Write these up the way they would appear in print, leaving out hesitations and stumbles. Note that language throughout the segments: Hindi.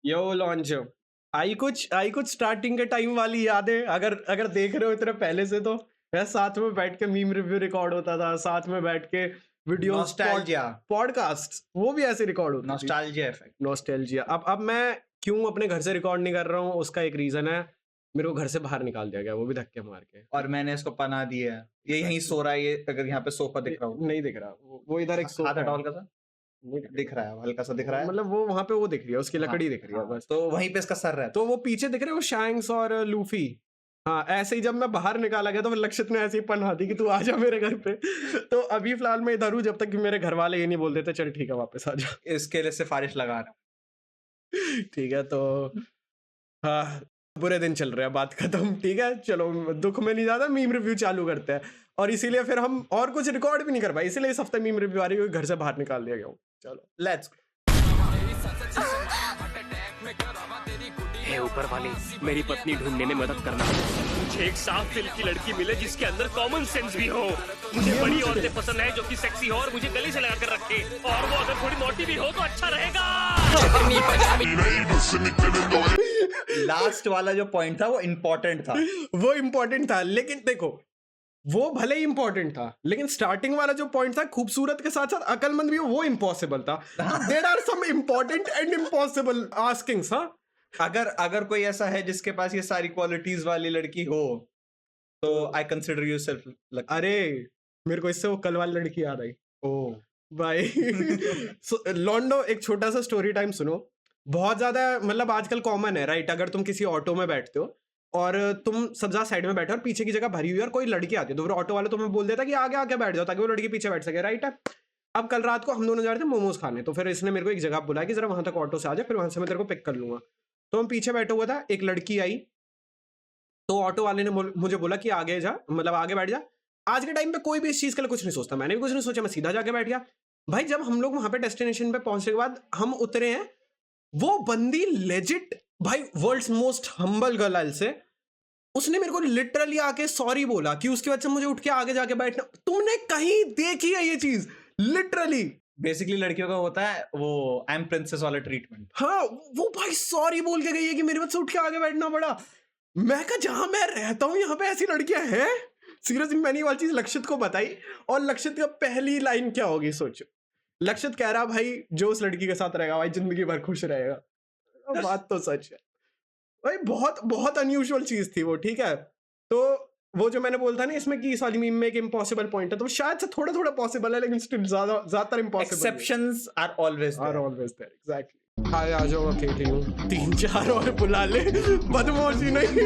यो लॉन्च आई कुछ स्टार्टिंग के टाइम वाली यादें अगर अगर देख रहे हो इतने पहले से तो यार साथ में बैठ के मीम रिव्यू रिकॉर्ड होता था साथ में बैठ के वीडियोस नॉस्टैल्जिया पॉडकास्ट वो भी ऐसे रिकॉर्ड होती थी नॉस्टैल्जिया इफेक्ट। नॉस्टैल्जिया अब मैं क्यों अपने घर से रिकॉर्ड नहीं कर रहा हूँ उसका एक रीजन है मेरे को घर से बाहर निकाल दिया गया वो भी धक्के मार के और मैंने इसको पनाह दी है, ये यहीं सो रहा है, ये अगर यहाँ पे सोफा दिख रहा हो। नहीं दिख रहा वो इधर एक हाथ सोफा हटाओ है हल्का सा, नहीं दिख दिख रहा है, हल्का सा दिख रहा है। मतलब वो वहां पे वो दिख रही है उसकी हाँ, लकड़ी दिख रही है हाँ, बस तो वहीं पे इसका सर रहता तो वो पीछे दिख रहे हैं वो शैंक्स और लूफी हाँ ऐसे ही जब मैं बाहर निकाला गया तो फिर लक्षित ने ऐसे ही पन्हा दी कि तू आ जा मेरे घर पे तो अभी फिलहाल मैं इधर हूँ जब तक कि मेरे घर वाले ये नहीं बोल देते चल ठीक है वापस आ जा है। इसके लिए सिफारिश लगा रहा हूँ। ठीक है तो हाँ बुरे दिन चल रहे हैं बात खत्म ठीक है चलो दुख में नहीं ज्यादा मीम रिव्यू चालू करते हैं और इसीलिए फिर हम और कुछ रिकॉर्ड भी नहीं कर पाए इसीलिए इस हफ्ते मीम रिव्यू आ रही है घर से बाहर निकाल दिया गया हूँ चलो लेट्स हे ऊपर वाले मेरी पत्नी ढूंढने में मदद करना मुझे एक साफ दिल की लड़की मिले जिसके अंदर कॉमन सेंस भी हो मुझे बड़ी औरतें पसंद है जो कि सेक्सी हो और मुझे गले से लगा कर रखे और वो अगर थोड़ी मोटी भी हो तो अच्छा रहेगा। लास्ट वाला जो पॉइंट था वो इम्पोर्टेंट था। वो इम्पोर्टेंट था लेकिन देखो वो भले ही इंपॉर्टेंट था लेकिन स्टार्टिंग वाला जो पॉइंट था खूबसूरत के साथ साथ अकलमंद भी हो, वो इम्पॉसिबल था there are some important and impossible askings हाँ अगर अगर कोई ऐसा है जिसके पास ये सारी क्वालिटीज वाली लड़की हो तो आई कंसिडर यू सेल्फ। अरे मेरे को इससे वो कल वाली लड़की याद आई ओ भाई लॉन्डो एक छोटा सा स्टोरी टाइम सुनो बहुत ज्यादा मतलब आजकल कॉमन है राइट अगर तुम किसी ऑटो में बैठते हो और तुम सब ज्यादा साइड में बैठे हो और पीछे की जगह भरी हुई है और कोई लड़की आती है तो फिर ऑटो वाला तुम्हें बोल देता कि आगे आके बैठ जाओ ताकि वो लड़की पीछे बैठ सके राइट है अब कल रात को हम दोनों जा रहे थे मोमोज खाने तो फिर इसने मेरे को एक जगह बुलाया कि जरा वहां तक ऑटो से आ जाए फिर वहां से मैं तेरे को पिक कर लूंगा तो हम पीछे बैठे हुआ था एक लड़की आई तो ऑटो वाले ने मुझे बोला कि आगे जा मतलब आगे बैठ जा आज के टाइम पे कोई भी इस चीज के लिए कुछ नहीं सोचता मैंने भी कुछ नहीं सोचा मैं सीधा जाके बैठ गया भाई जब हम लोग वहां पे डेस्टिनेशन पे पहुंचने के बाद हम उतरे हैं वो बंदी लेजिट भाई world's most humble girl I say उसने मेरे को लिटरली आके सॉरी बोला कि उसकी वजह से मुझे उठ के आगे जाके बैठना तुमने कहीं देखी है ये चीज लिटरली बेसिकली लड़कियों का होता है वो आई एम प्रिंसेस वाला ट्रीटमेंट। हाँ वो भाई सॉरी बोल के गई है कि मेरी वजह से उठ के आगे बैठना पड़ा मैं कहा जहां मैं रहता हूँ यहाँ पे ऐसी लड़कियां हैं सीरियसली मैंने ये वाली चीज लक्षित को बताई और लक्षित का पहली लाइन क्या होगी सोचो लक्षित कह रहा भाई जो उस लड़की के साथ रहेगा भाई जिंदगी भर खुश रहेगा अब बात तो सच है भाई बहुत बहुत अनयूजुअल चीज थी वो ठीक है तो वो जो मैंने बोला था ना इसमें कि इस वाली मीम में एक इम्पॉसिबल पॉइंट है तो शायद से थोड़ा थोड़ा पॉसिबल है लेकिन स्टिल ज्यादातर impossible exceptions are always there exactly hi आ जाओ अकेले हूँ 3-4 और बुला ले बदमाशी नहीं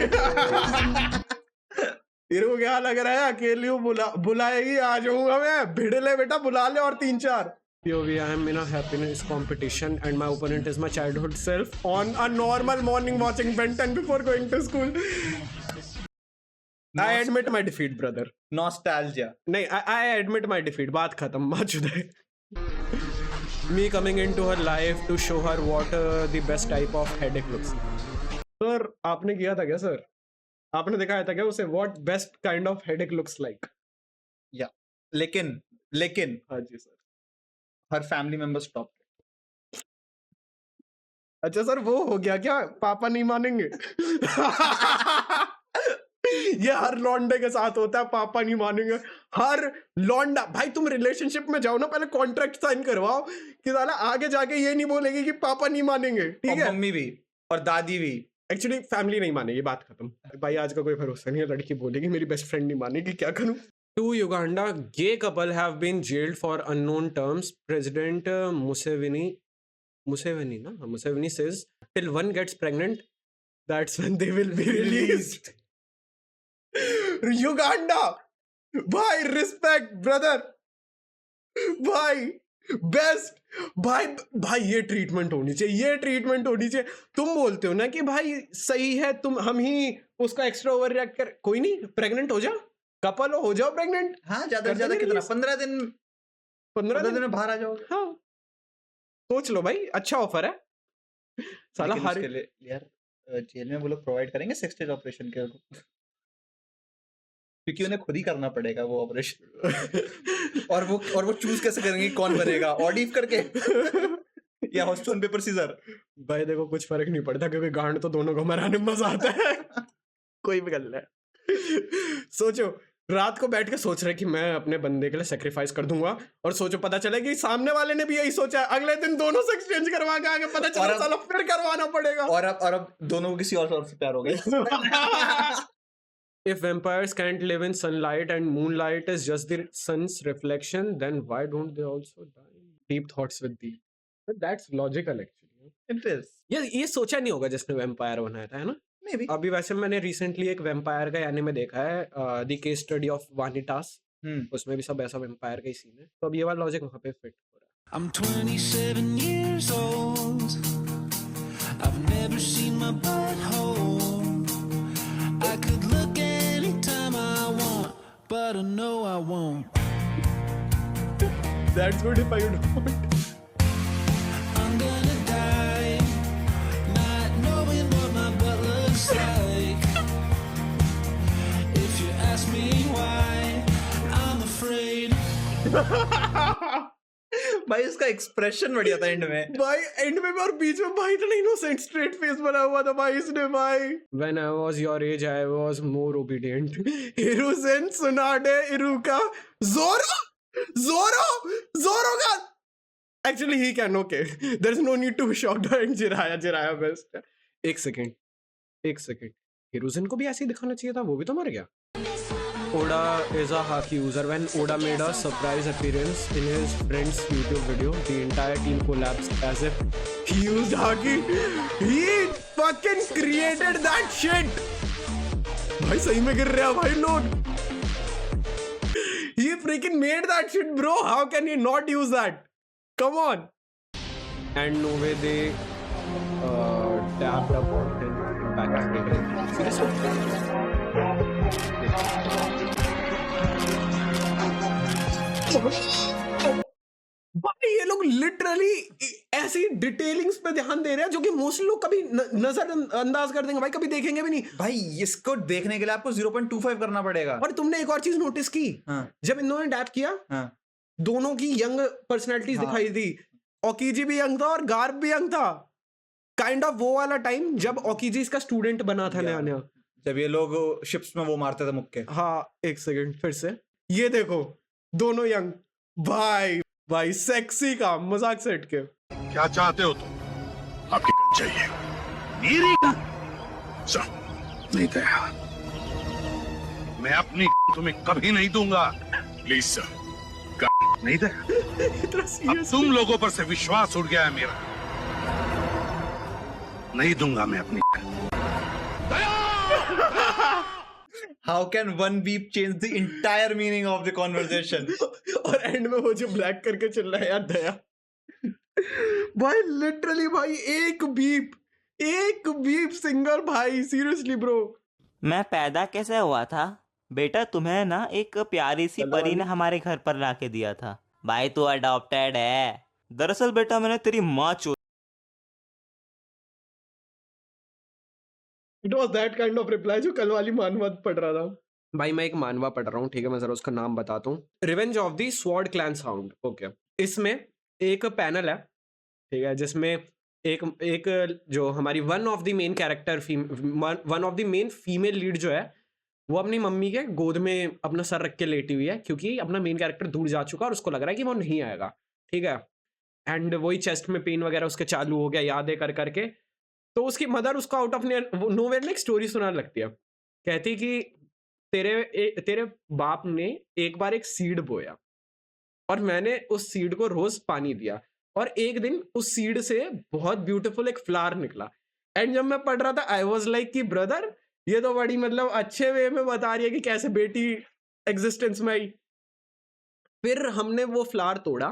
तेरे को क्या लग रहा है अकेले हूँ बुलाएगी आ जाऊंगा मैं भिड़ ले बेटा बुला ले और 3-4 POV I am in a happiness competition and my opponent is my childhood self on a normal morning watching Ben 10 before going to school. I admit my defeat, brother. Nostalgia. नहीं, I admit my defeat. बात खत्म बात शुदा है. Me coming into her life to show her what the best type of headache looks like. Sir, आपने किया था क्या सर? आपने दिखाया था क्या उसे what best kind of headache looks like? या लेकिन हाँ जी सर. हर फैमिली मेंबर स्टॉप। अच्छा सर वो हो गया क्या पापा नहीं मानेंगे ये हर लौंडे के साथ होता है पापा नहीं मानेंगे हर लौंडा भाई तुम रिलेशनशिप में जाओ ना पहले कॉन्ट्रैक्ट साइन करवाओ कि साला आगे जाके ये नहीं बोलेगी कि पापा नहीं मानेंगे ठीक है मम्मी भी और दादी भी एक्चुअली फैमिली नहीं मानेगी बात खत्म भाई आज का कोई भरोसा नहीं है लड़की बोलेगी मेरी बेस्ट फ्रेंड नहीं मानेगी क्या करूं To Uganda, gay couple have been jailed for unknown terms. President Museveni says till one gets pregnant, that's when they will be released. Uganda, भाई respect brother, भाई बेस्ट भाई ये ट्रीटमेंट होनी चाहिए तुम बोलते हो ना कि भाई सही है तुम हम ही उसका एक्स्ट्रा ओवर रिएक्ट कर कोई नहीं प्रेग्नेंट हो जा कपल हो जाओ प्रेग्नेंट हाँ ज्यादा से ज्यादा कितना 15 दिन में बाहर आ जाओगे। हाँ सोच लो भाई अच्छा ऑफर है साला हर के लिए यार जेल में वो लोग प्रोवाइड करेंगे 6 स्टेज ऑपरेशन के क्योंकि उन्हें खुद ही करना पड़ेगा वो ऑपरेशन और वो चूज कैसे करेंगे कौन बनेगा ऑडिफ करके या हॉस्टन पेपर सीजर। भाई देखो कुछ फर्क नहीं पड़ता क्योंकि गांड तो दोनों को मराने में मजा आता है। कोई भी गल है। सोचो रात को बैठ के सोच रहे कि मैं अपने बंदे के लिए सेक्रीफाइस कर दूंगा और सोचो पता चले कि सामने वाले ने भी यही सोचा है, अगले दिन दोनों से एक्सचेंज करवा के आगे पता चला साला फिर करवाना पड़ेगा। और अब दोनों को किसी और से प्यार हो गया। If vampires can't live in sunlight and moonlight is just the sun's reflection, then why don't they also die? Deep thoughts with thee. But that's logical actually. It is. ये सोचा नहीं होगा जिसने वैम्पायर बनाया था, है ना? Maybe. अभी वैसे मैंने रिसेंटली एक वैम्पायर का एनिमे देखा है, द केस स्टडी ऑफ वानिटास। उसमें भी सब ऐसा वैम्पायर का ही सीन है, तो अब ये वाला लॉजिक वहां पे फिट हो रहा है। I'm 27 years old. I've never seen my butthole. I could look anytime I want, but I know I won't. That's good if I don't. I'm gonna die, not knowing what my butt looks like. If you ask me why, I'm afraid. भाई इसका एक्सप्रेशन बढ़िया था एंड में। भाई एंड में भी और बीच में भाई इतना इनोसेंट स्ट्रेट फेस बना हुआ था भाई इसने भाई। When I was your age I was more obedient. Hiruzen Tsunade Iruka Zoro का actually he can okay. There's no need to be shocked by Jiraiya best. एक सेकंड Hiruzen को भी ऐसे ही दिखाना चाहिए था, वो भी तो मर गया। Oda is a haki user. When Oda made a surprise appearance in his friend's YouTube video, the entire team collapsed as if he used haki. He fucking created that shit. भाई सही में गिर रहा भाई लोग। He freaking made that shit, bro. How can he not use that? Come on. And no way they tapped up on him back at the seriously. भाई ये लोग लिटरली ऐसी डिटेलिंग्स पे ध्यान दे रहे हैं जो कि मोस्टली लोग कभी नजर अंदाज कर देंगे भाई, कभी देखेंगे भी नहीं। भाई इसको देखने के लिए आपको 0.25 करना पड़ेगा। और तुमने एक और चीज नोटिस की, जब इन दोनों ने डैप किया, दोनों की यंग पर्सनैलिटीज दिखाई दी। ओकीजी भी यंग था और गार्ब भी यंग था। काइंड ऑफ वो वाला टाइम जब ओकीजी इसका स्टूडेंट बना था नया नया, जब ये लोग शिप्स में वो मारते थे मुक्के। हाँ एक सेकंड फिर से ये देखो, दोनों यंग भाई सेक्सी का मजाक से हटके। क्या चाहते हो तुम? आपकी गन चाहिए? मेरी गन? सर, नहीं दया। मैं अपनी गन तुम्हें कभी नहीं दूंगा। प्लीज सर, गन नहीं दया। अब तुम लोगों पर से विश्वास उड़ गया है मेरा। नहीं दूंगा मैं अपनी gun. How can one beep change the entire meaning of the conversation? और एंड में वो जो ब्लैक करके चल रहा है यार दया। भाई लिटरली भाई एक बीप सिंगर भाई, सीरियसली ब्रो। मैं पैदा कैसे हुआ था बेटा? तुम्हें ना एक प्यारी सी परी ने हमारे घर पर लाके दिया था भाई, तू अडॉप्टेड है। दरअसल बेटा मैंने तेरी माँ It was that kind of reply जो कल वाली मानवा पढ़ रहा था। भाई मैं एक मानवा पढ़ रहा हूँ, ठीक है, मैं जरा उसका नाम बताता हूँ। Revenge of the sword clan sound. Okay, इसमें एक पैनल है, ठीक है, जिसमें एक जो हमारी one of the main character, one of the main female lead जो है, वो अपनी मम्मी के गोद में अपना सर रख के लेटी हुई है क्योंकि अपना मेन कैरेक्टर दूर जा चुका और उसको लग रहा है कि वो नहीं आएगा, ठीक है। एंड वही चेस्ट में पेन वगैरह उसके चालू हो गया यादें कर करके। तो उसकी मदर उसको आउट ऑफ नोवेयर में एक स्टोरी सुनाने लगती है, कहती कि तेरे बाप ने एक बार एक सीड बोया और मैंने उस सीड को रोज पानी दिया और एक दिन उस सीड से बहुत ब्यूटीफुल एक फ्लावर निकला। एंड जब मैं पढ़ रहा था आई वाज लाइक कि ब्रदर ये तो बड़ी मतलब अच्छे वे में बता रही है कि कैसे बेटी एग्जिस्टेंस में आई। फिर हमने वो फ्लावर तोड़ा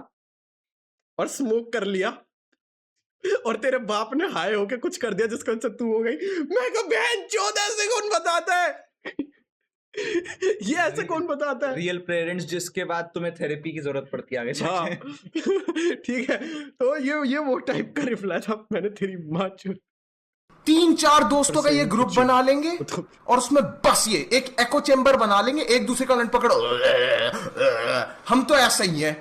और स्मोक कर लिया और तेरे बाप ने हाय होके कुछ कर दिया जिसका वजह से तू हो गई। मैं कहा बहन चौदह ऐसे कौन बताता है? ये ऐसे कौन बताता है? रियल पेरेंट्स जिसके बाद तुम्हें थेरेपी की जरूरत पड़ती है आगे जाके। ठीक है, तो ये वो टाइप का रिप्लाई था, मैंने तेरी माँ चुन। 3-4 दोस्तों का ये ग्रुप बना लेंगे और उसमें बस ये एक एको चेम्बर बना लेंगे, एक दूसरे का लंड पकड़ो। हम तो ऐसा ही है,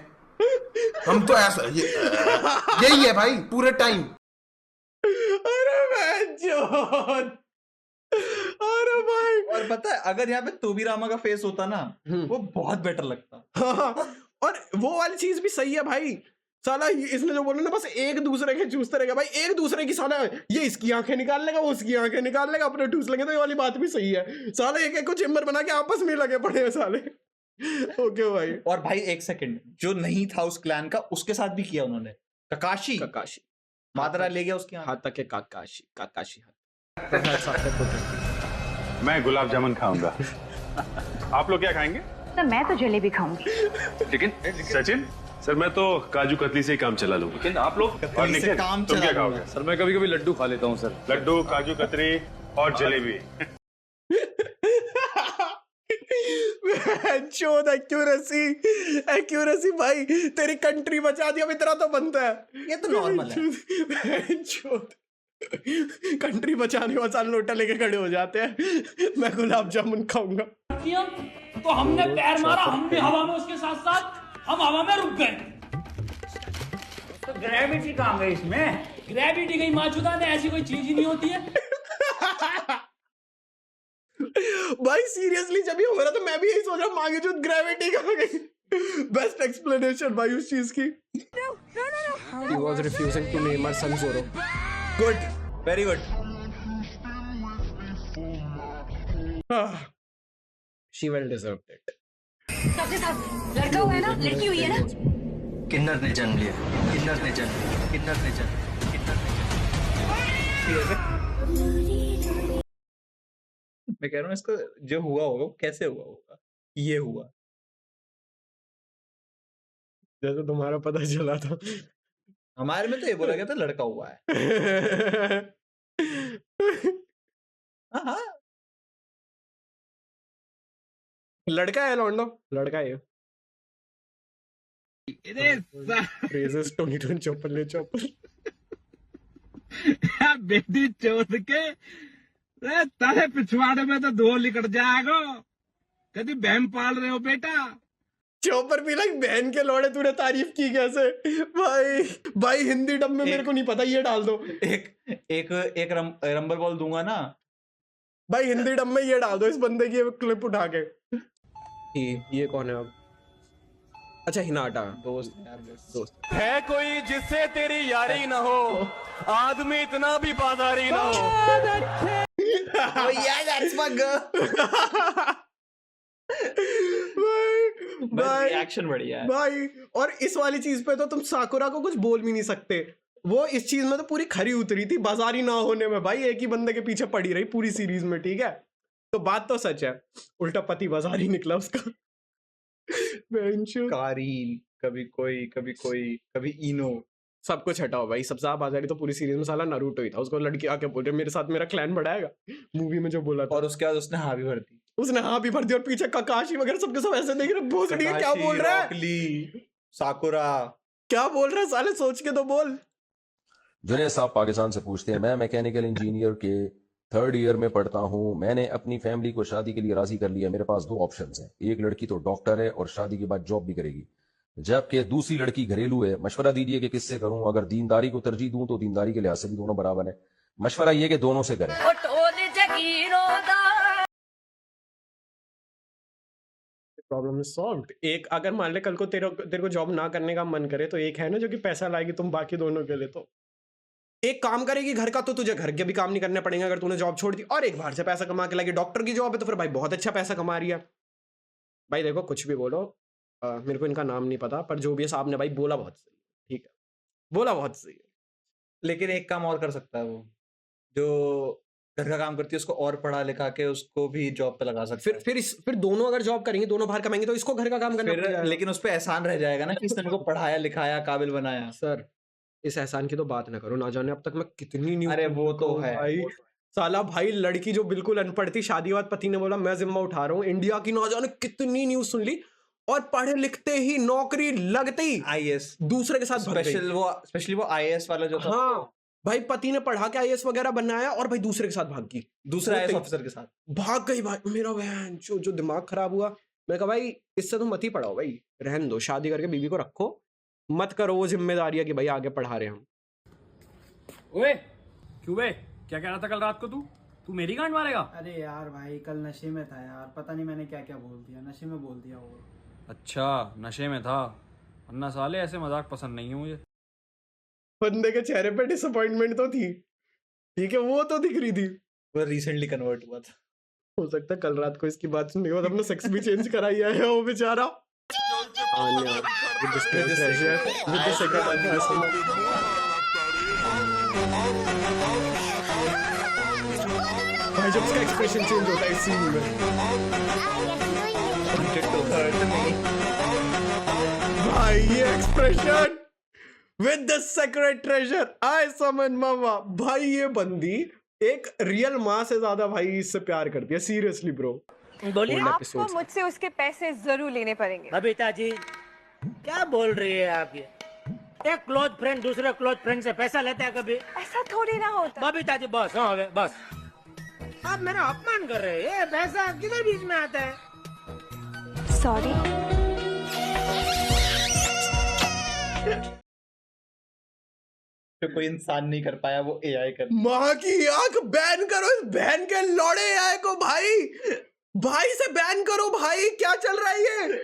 हम तो ऐसा यही है भाई पूरे टाइम। अरे बहनचोद, अरे भाई। और पता है अगर यहाँ पे तोबी रामा का फेस होता ना वो बहुत बेटर लगता। हाँ, और वो वाली चीज भी सही है भाई। साला इसने जो बोला ना, बस एक दूसरे के चूसते रहेगा भाई, एक दूसरे की साला ये इसकी आंखें निकाल लेगा, वो उसकी आंखें निकाल लेगा, अपने ठूस लेंगे। तो ये वाली बात भी सही है। साला एक एक को चेम्बर बना के आपस में लगे पड़े हैं साले। ओके भाई। और भाई एक सेकंड, जो नहीं था उस क्लैन का उसके साथ भी किया उन्होंने। ककाशी काकाशी मादरा ले गया उसके हाथ तक के काकाशी काकाशी मैं गुलाब जामुन खाऊंगा। आप लोग क्या खाएंगे? सर मैं तो जलेबी खाऊंगी। लेकिन सचिन सर, मैं तो काजू कतली से ही काम चला लूंगा। लेकिन आप लोग और कतली से निखिल, काम तुम चला क्या लूंगा। खाओगे? सर मैं कभी कभी लड्डू खा लेता हूँ सर। लड्डू, काजू कतरी और जलेबी। चोद एक्यूरेसी, एक्यूरेसी भाई तेरी कंट्री बचा दी। अब इतना तो बनता है। ये तो नॉर्मल है। चोद कंट्री बचाने वाला लोटा लेके खड़े हो जाते हैं। मैं गुलाब जामुन खाऊंगा। तो हमने पैर मारा, हम भी हवा में उसके साथ साथ हम हवा में रुक गए। तो ग्रेविटी कहाँ गई इसमें? ग्रेविटी गई माचुदा ने, ऐसी कोई चीज ही नहीं होती है। भाई सीरियसली जब ये हो रहा था मैं भी यही सोच रहा, मांगे जो ग्रेविटी कहाँ गई। बेस्ट एक्सप्लेनेशन भाई उस चीज की। He was refusing to name her son Zoro. Good, very good. She well deserved it. सबके साथ लड़का हुआ है ना, लड़की हुई है ना? किन्नर ने जन्म लिया, किन्नर ने जन्म लिया, किन्नर ने जन्म, किन्नर ने जन्म। मैं कह रहा हूँ इसका जो हुआ होगा वो कैसे हुआ होगा। ये हुआ जैसे तुम्हारा पता चला था। हमारे में तो ये बोला गया था लड़का हुआ है। हाँ हाँ लड़का है लौंडो, लड़का है। Phrases 2020 चौपल ले चौपल। बेटी चोद के तारे पिछवाड़े में तो धो लिकट जाएगा। कभी बहन पाल रहे हो बेटा? चौपर भी लाइक बहन के लौड़े। तूने तारीफ की कैसे भाई? भाई हिंदी डब में मेरे को नहीं पता, ये डाल दो। एक रंबर बॉल दूंगा ना भाई हिंदी डब में ये डाल दो, इस बंदे की क्लिप उठा के। ये कौन है अब? अच्छा हिनाटा दोस्त यार, दोस्त। है कोई जिससे तेरी यारी ना हो, आदमी इतना भी बाजारी ना हो। Oh yeah, that's my girl. भाई रिएक्शन बढ़िया है भाई। और इस वाली चीज पे तो तुम साकुरा को कुछ बोल भी नहीं सकते। वो इस चीज में तो पूरी खरी उतरी थी, बाजारी ना होने में। भाई एक ही बंदे के पीछे पड़ी रही पूरी सीरीज में, ठीक है? तो बात तो सच है, उल्टा पति बाजारी निकला उसका। कारीन, कभी कोई कभी इनो। सब कुछ हटाओ भाई, सबसे ज्यादा बाजारी तो पूरी सीरीज में साला नारुतो ही था। उसको लड़की आके बोल रही मेरे साथ मेरा क्लैन बढ़ाएगा, मूवी में जो बोला था। और उसके बाद उसने हाँ भी भर दी। उसने हाँ भी भर दी और पीछे ककाशी वगैरह सबके सब ऐसे देख रहे, भोसड़ी क्या बोल रहा है, साकुरा क्या बोल रहा है साले, सोच के तो बोल। जुनेद साहब पाकिस्तान से पूछते हैं, मैं मैकेनिकल इंजीनियर के 3rd ईयर में पढ़ता हूँ। मैंने अपनी फैमिली को शादी के लिए राजी कर लिया। मेरे पास 2 ऑप्शंस हैं, एक लड़की तो डॉक्टर है और शादी के बाद जॉब भी करेगी, जबकि दूसरी लड़की घरेलू है। मशवरा दीजिए कि किससे करूं। अगर दीनदारी को तरजीह दूं तो दीनदारी के लिहाज से भी दोनों बराबर है। मशवरा ये कि दोनों से करें। Problem is solved. एक अगर मान ले कल को तेरे को जॉब ना करने का मन करे तो एक है ना जो कि पैसा लाएगी तुम बाकी दोनों के लिए। तो एक काम करेगी घर का तो तुझे घर के भी काम नहीं करने पड़ेंगे अगर तूने जॉब छोड़ दी, और एक बाहर से पैसा कमा के लाएगी। डॉक्टर की जॉब है तो फिर भाई बहुत अच्छा पैसा कमा रही है। भाई देखो कुछ भी बोलो, मेरे को इनका नाम नहीं पता, पर जो भी है साहब ने भाई बोला बहुत सही, ठीक है, बोला बहुत सही है। लेकिन एक काम और कर सकता है वो, जो घर का काम करती है उसको और पढ़ा लिखा के उसको भी जॉब पे लगा सकते हैं। फिर दोनों अगर जॉब करेंगे, दोनों बाहर कमाएंगे, तो इसको घर का काम करना पड़ेगा। लेकिन उस पे एहसान रह जाएगा ना कि इसने मेरे को पढ़ाया लिखाया काबिल बनाया। सर इस एहसान की तो बात ना करो, ना जाने अब तक मैं कितनी न्यूज़। अरे वो तो है भाई, साला भाई लड़की जो बिल्कुल अनपढ़ थी, शादी बाद पति ने बोला मैं जिम्मा उठा रहा हूँ, इंडिया की ना जाने कितनी न्यूज सुन ली, और पढ़े लिखते ही नौकरी लगते ही आईएएस दूसरे के साथ स्पेशली वो आईएएस वाला जो था। हाँ भाई, पति ने पढ़ा के आईएएस वगैरह बनाया और भाई दूसरे के साथ भाग गई, दूसरे आईएएस ऑफिसर के साथ भाग गई। भाई मेरा बहन जो दिमाग खराब हुआ। मैं कहा भाई इससे तुम मत ही पढ़ाओ भाई, रहन दो, शादी करके बीवी को रखो, मत करो वो जिम्मेदारियां कि भाई आगे पढ़ा रहे हैं हम। ओए क्यों बे, क्या कह रहा था कल रात को तू मेरी गांड मारेगा? अरे यार भाई कल नशे में था यार, पता नहीं मैंने क्या क्या बोल दिया, नशे में बोल दिया वो। अच्छा नशे में था, वरना साले ऐसे मजाक पसंद नहीं है मुझे। बंदे के चेहरे पे डिसअपॉइंटमेंट तो थी, ठीक है, वो तो दिख रही थी। वो रिसेंटली कन्वर्ट हुआ था। हो सकता है कल रात को इसकी बात सुनने के बाद अपना सेक्स भी चेंज कराई है वो बेचारा। भाई जब उसका एक्सप्रेशन चेंज होता है इस सीन में, भाई ये expression with the secret treasure, I summon मामा। भाई ये बंदी एक रियल माँ से ज्यादा भाई इससे प्यार करती है, सीरियसली ब्रो। बोलिए, आपको मुझसे उसके पैसे जरूर लेने पड़ेंगे। बबीता जी क्या बोल रही है आप ये? एक क्लोज फ्रेंड दूसरे क्लोज फ्रेंड से पैसा लेता है कभी? ऐसा थोड़ी ना होता। बबीता जी बस, हाँ बस, आप मेरा अपमान कर रहे हैं। ये पैसा किधर बीच में आता है? सॉरी। तो कोई इंसान नहीं कर पाया, वो एआई कर। माँ की आंख बैन करो इस बहन के लौड़े एआई को भाई, भाई से बैन करो भाई। क्या चल रहा है ये?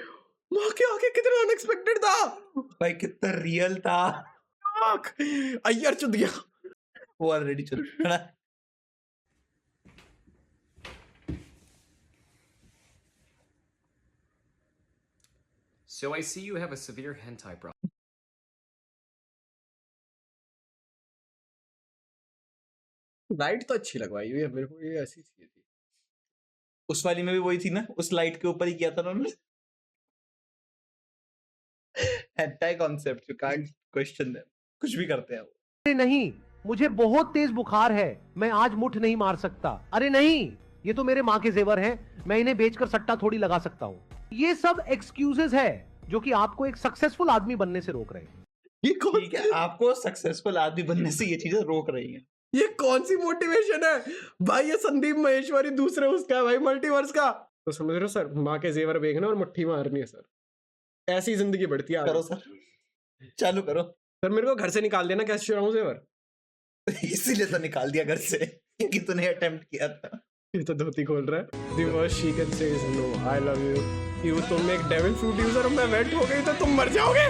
माँ की आंखें कितना अनएक्सपेक्टेड था भाई, कितना रियल था। आंख अय्यर चुद गया वो ऑलरेडी चल रहा है। So I see you have a severe hentai problem. Light तो अच्छी लगवाई हुई है मेरे को, ये ऐसी चाहिए थी। उस वाली में भी वही थी ना, उस लाइट के ऊपर ही किया था उन्होंने। Hentai concept, you can't question them, कुछ भी करते हैं वो। अरे नहीं, मुझे बहुत तेज बुखार है, मैं आज मुठ नहीं मार सकता। अरे नहीं, ये तो मेरे माँ के जेवर हैं, मैं इन्हें बेचकर सट्टा थोड़ी लगा सकता हूँ। ये सब एक्सक्यूजेस है जो कि आपको एक सक्सेसफुल आदमी बनने से रोक रहे हैं। ये कौन ठीक है, आपको सक्सेसफुल आदमी बनने से ये चीजें रोक रही हैं। ये कौन सी मोटिवेशन है भाई? ये संदीप महेश्वरी दूसरे उसका है भाई, मल्टीवर्स का। तो समझ रहे हो सर, माँ के जेवर बेचना और मुट्ठी मारनी है सर, ऐसी जिंदगी बढ़ती है। करो सर, चालू करो सर। मेरे को घर से निकाल देना, कैसे चुराऊं जेवर? इसीलिए तो निकाल दिया घर से क्योंकि तूने अटेम्प्ट किया था। ये तो धोती खोल रहा है। The worst she can say is no, I love you. You तुम एक डेविल फ्रूट यूजर हो, मैं वेट हो गई तो तुम मर जाओगे।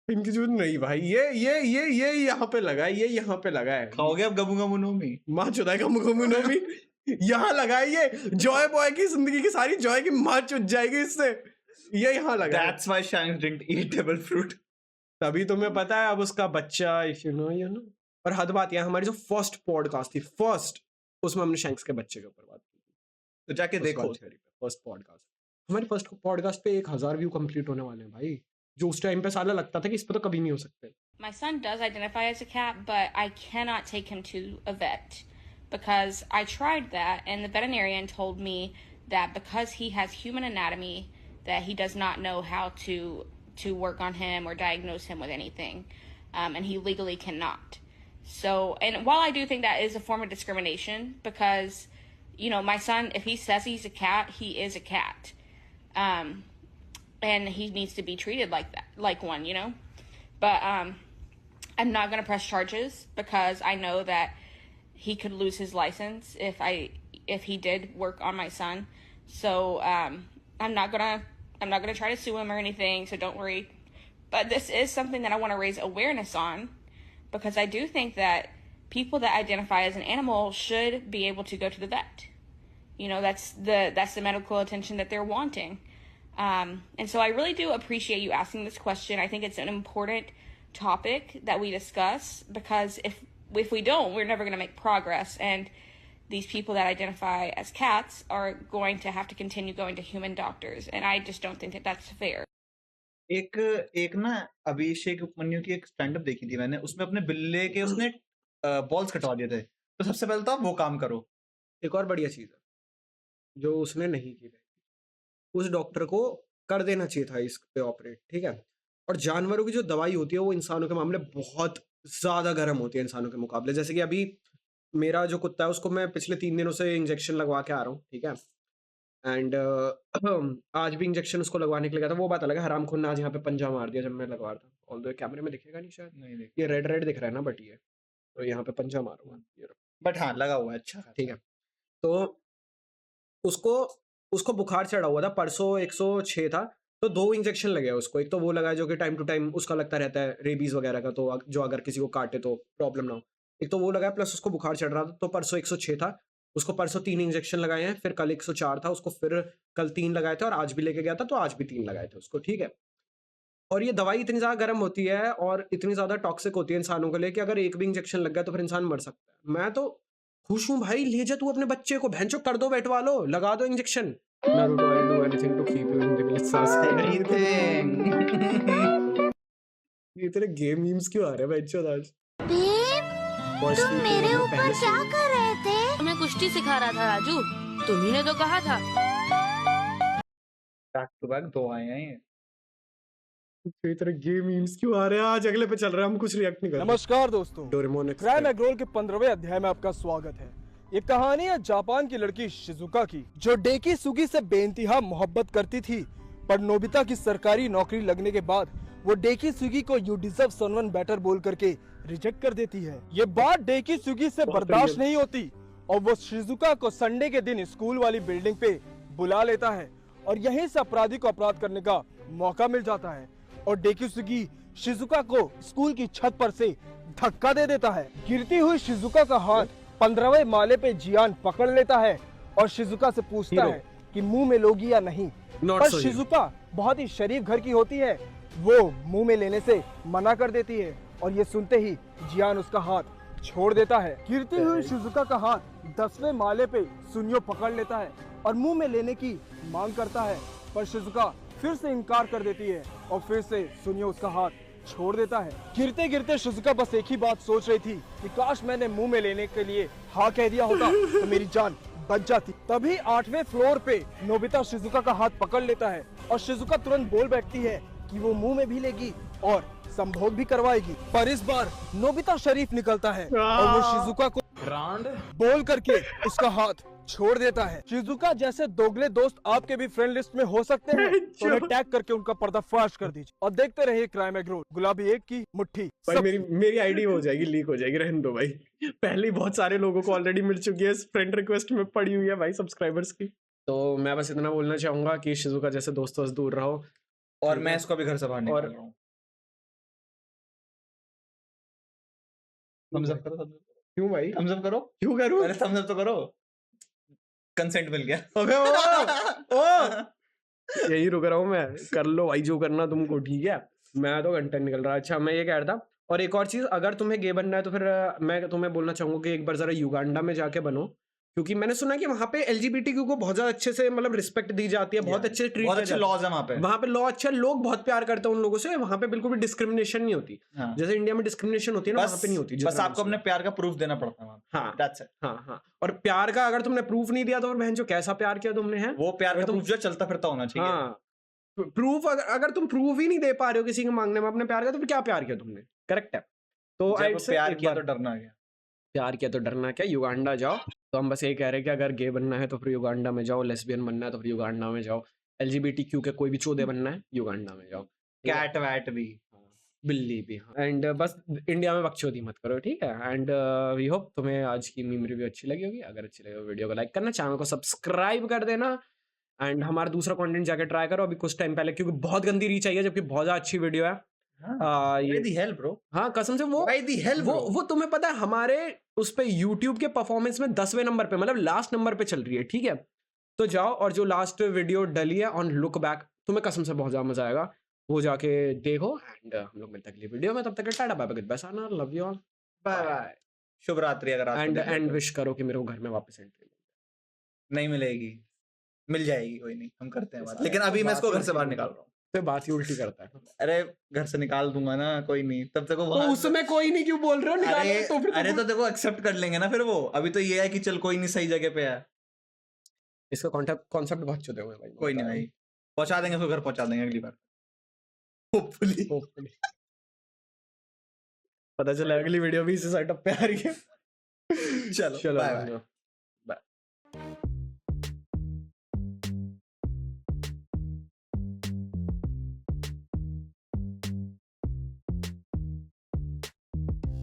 इनकी जो नहीं भाई, ये यहाँ पे लगा है, ये यहाँ पे लगा है। खाओगे अब गबू गबू नोमी? माँ चुदाई का मुगमु नोमी यहाँ लगा है। ये जॉय बॉय की जिंदगी की सारी जॉय की माँ चुद जाएगी इससे। ये यहाँ लगा है। That's why Shanks didn't eat devil fruit. तभी तुम्हें पता है अब उसका बच्चा, you know। और हद बात यह, हमारी जो फर्स्ट पॉडकास्ट थी, फर्स्ट, उसमें हमने शैंक्स के बच्चे के ऊपर बात की थी। तो जाके देखो फर्स्ट पॉडकास्ट। हमारी फर्स्ट पॉडकास्ट पे 1000 व्यू कंप्लीट होने वाले हैं भाई, जो उस टाइम पे साला लगता था कि इस पे तो कभी नहीं हो सकते। My son does identify as a cat, but I cannot take him to a vet because I tried that and the veterinarian told me that because he has human anatomy that he does not know how to work on him or diagnose him with anything, and he legally cannot. So, and while I do think that is a form of discrimination because, you know, my son, if he says he's a cat, he is a cat. And he needs to be treated like that, like one, you know? But I'm not going to press charges because I know that he could lose his license if he did work on my son. So I'm not gonna try to sue him or anything, so don't worry. But this is something that I want to raise awareness on because I do think that people that identify as an animal should be able to go to the vet. You know, that's the medical attention that they're wanting. And so I really do appreciate you asking this question. I think it's an important topic that we discuss because if we don't, we're never going to make progress. And these people that identify as cats are going to have to continue going to human doctors. And I just don't think that that's fair. एक ना अभिषेक उपमन्यु की एक स्टैंड अप देखी थी मैंने, उसमें अपने बिल्ले के उसने बॉल्स कटवा दिए थे। तो सबसे पहले तो वो काम करो। एक और बढ़िया चीज है जो उसने नहीं की, उस डॉक्टर को कर देना चाहिए था इस पे ऑपरेट, ठीक है। और जानवरों की जो दवाई होती है वो इंसानों के मामले बहुत ज्यादा गर्म होती है इंसानों के मुकाबले। जैसे कि अभी मेरा जो कुत्ता है उसको मैं पिछले 3 दिनों से इंजेक्शन लगवा के आ रहा हूँ, ठीक है। एंड आज भी इंजेक्शन उसको लगवाने के लिए गया था। वो बात अलग है, हराम खून ने आज यहाँ पे पंजा मार दिया जब मैं लगवा रहा था। ऑल्दो कैमरे में दिखेगा नहीं शायद, नहीं देख ये रेड रेड दिख रहा है ना, बट ये तो यहाँ पे पंजा मारूंगा ये रहा। बट हाँ लगा हुआ है अच्छा ठीक है, तो उसको उसको बुखार चढ़ा हुआ था परसों, 106 था, तो 2 इंजेक्शन लगे हैं उसको। एक तो वो लगा है जो कि टाइम टू टाइम उसका लगता रहता है रेबीज वगैरह का, तो जो अगर किसी को काटे तो प्रॉब्लम ना हो। एक तो वो लगा है, प्लस उसको बुखार चढ़ रहा था, तो परसों 106 था, उसको परसों 3 इंजेक्शन लगाए हैं, फिर कल 104 था उसको, फिर कल 3 लगाए थे, और आज भी लेके गया था तो आज भी 3 लगाए थे उसको। ठीक है, और ये दवाई इतनी ज्यादा गर्म होती है और इतनी ज्यादा टॉक्सिक होती है इंसानों के लिए कि अगर एक भी इंजेक्शन लग गया तो फिर इंसान मर सकता है। मैं तो खुश हूँ भाई, ले जा तू अपने बच्चे को, भैंचो कर दो, बैठवा लो, लगा दो injection. Naruto, I'll do anything to keep you in the village, ये तेरे गेम मीम्स क्यों आ रहे हैं बच्चों आज? तुम मेरे ऊपर क्या कर रहे थे? मैं कुश्ती सिखा रहा था राजू, तुम्ही ने तो कहा था। बैक टू बैक 2 आए हैं ये। ये तेरे गेम मीम्स क्यों आ रहे हैं आज? अगले पे चल रहा है, हम कुछ रिएक्ट नहीं कर रहे। नमस्कार दोस्तों, डोरेमोन क्राइम एग्रोल के 15वें अध्याय में आपका स्वागत है। ये कहानी है जापान की लड़की शिजुका की, जो डेकी सुगी से बेइंतहा मोहब्बत करती थी, पर नोबिता की सरकारी नौकरी लगने के बाद वो डेकी सुगी को यू डिजर्व समवन बेटर बोल करके रिजेक्ट कर देती है। ये बात डेकी सुगी से बर्दाश्त नहीं होती और वो शिजुका को संडे के दिन स्कूल वाली बिल्डिंग पे बुला लेता है और यहीं से अपराधी को अपराध करने का मौका मिल जाता है और डेकी सुगी शिजुका को स्कूल की छत पर से धक्का दे देता है। गिरती हुई शिजुका का हाथ 15वें माले पे जियान पकड़ लेता है और शिजुका से पूछता है कि मुंह में लोगी या नहीं, पर शिजुका बहुत ही शरीफ घर की होती है, वो मुंह में लेने से मना कर देती है और ये सुनते ही जियान उसका हाथ छोड़ देता है। गिरती हुई शिजुका का हाथ 10वें माले पे सुनियो पकड़ लेता है और मुंह में लेने की मांग करता है, पर शिजुका फिर से इनकार कर देती है और फिर से सुनियो उसका हाथ छोड़ देता है। गिरते गिरते शिजुका बस एक ही बात सोच रही थी कि काश मैंने मुंह में लेने के लिए हाँ कह दिया होता तो मेरी जान बच जाती। तभी 8वें फ्लोर पे नोबिता शिजुका का हाथ पकड़ लेता है और शिजुका तुरंत बोल बैठती है कि वो मुंह में भी लेगी और संभोग भी करवाएगी, पर इस बार नोबिता शरीफ निकलता है और वो शिजुका को बोल करके उसका हाथ छोड़ देता है। शिजुका जैसे दोगले दोस्त आपके भी फ्रेंड लिस्ट में हो सकते हैं, तो उन्हें टैग करके उनका पर्दाफाश कर दीजिए और देखते रहिए क्राइम एग्रोल। गुलाबी 1 की मुट्ठी। भाई मेरी आईडी हो जाएगी, लीक हो जाएगी, रहने दो भाई। पहले ही बहुत सारे लोगों को ऑलरेडी मिल चुकी है, फ्रेंड रिक्वेस्ट में पड़ी हुई है भाई सब्सक्राइबर्स की। तो मैं बस इतना बोलना चाहूंगा कि शिजुका जैसे दोस्तों से दूर रहो और मैं इसको भी घर से बाहर निकाल रहा हूँ। थम्स अप करो। क्यों भाई? थम्स अप करो। क्यों करूं? अरे थम्स अप तो करो, कंसेंट मिल गया। अबे ओ यही रुक रहा हूँ मैं, कर लो भाई जो करना तुमको, ठीक है? मैं तो कंटेंट निकल रहा। अच्छा मैं ये कह रहा था, और एक और चीज, अगर तुम्हें गे बनना है तो फिर मैं तुम्हें बोलना चाहूंगा कि एक बार जरा युगांडा में जाके बनो, क्योंकि मैंने सुना कि वहाँ पे एलजीबीटीक्यू को बहुत ज्यादा अच्छे से मतलब रिस्पेक्ट दी जाती है, बहुत अच्छे ट्रीट, बहुत अच्छे लॉज है वहाँ पे लॉ अच्छा, लोग बहुत प्यार करते हैं उन लोगों से, वहाँ पे बिल्कुल भी डिस्क्रिमिनेशन नहीं होती। हाँ। जैसे इंडिया में डिस्क्रिमिनेशन होती है ना, वहाँ पे नहीं होती। बस आपको अपने प्यार का प्रूफ देना पड़ता है। हाँ That's it। हाँ, और प्यार का अगर तुमने प्रूफ नहीं दिया तो बहन जो कैसा प्यार किया तुमने है, वो प्यार का प्रूफ जो चलता फिरता होना चाहिए। हाँ, प्रूफ अगर तुम प्रूफ ही नहीं दे पा रहे हो किसी के मांगने में अपने प्यार का, तो फिर क्या प्यार किया तुमने? करेक्ट है। तो प्यार किया तो डरना क्या? प्यार किया तो डरना क्या, युगांडा जाओ। तो हम बस ये कह रहे हैं कि अगर गे बनना है तो फिर युगांडा में जाओ, लेस्बियन बनना है तो फिर युगांडा में जाओ, एलजीबीटीक्यू के कोई भी चौधे बनना है युगांडा में जाओ, कैट वैट भी, बिल्ली भी, हाँ। एंड बस इंडिया में बकचोदी मत करो, ठीक है? एंड वी होप तुम्हें आज की मीम रिव्यू अच्छी लगी होगी। अगर अच्छी लगी हो वीडियो को लाइक करना, चैनल को सब्सक्राइब कर देना एंड हमारा दूसरा कंटेंट जाके ट्राई करो अभी कुछ टाइम पहले, क्योंकि बहुत गंदी रीच आई है जबकि बहुत ज्यादा अच्छी वीडियो है। हाँ कसम से वो तुम्हें पता है हमारे उस पे YouTube के परफॉर्मेंस में 10वें नंबर पे, मतलब लास्ट नंबर पे चल रही है, ठीक है? तो जाओ और जो लास्ट वीडियो डली है ऑन लुक बैक, तुम्हें कसम से बहुत ज्यादा मजा आएगा, वो जाके देखो। एंड हम लोग मिलते हैं अगली वीडियो में, तब तक tata bye bye, good bye, Sana, love you all, bye bye, शुभ रात्रि। अगर एंड विश करो कि मेरे को घर में वापस एंट्री नहीं मिलेगी, मिल जाएगी, कोई नहीं, हम करते हैं बात, लेकिन अभी मैं इसको घर से बाहर निकाल रहा हूँ। तो बात ही उल्टी करता है। अरे घर से निकाल दूंगा ना, कोई नहीं, तब तक वो तो उसमें कोई नहीं क्यों बोल रहे हो निकाल? अरे तो देखो एक्सेप्ट कर लेंगे ना फिर वो, अभी तो ये है कि चल कोई नहीं सही जगह पे है। इसका कॉन्सेप्ट बहुत चुदे हुए भाई, कोई नहीं भाई, पहुंचा देंगे उसको, घर पहुंचा देंगे अगली बार, होपफुली। पता चला अगली वीडियो भी इसी सेटअप पे आ रही है। चलो बाय बाय।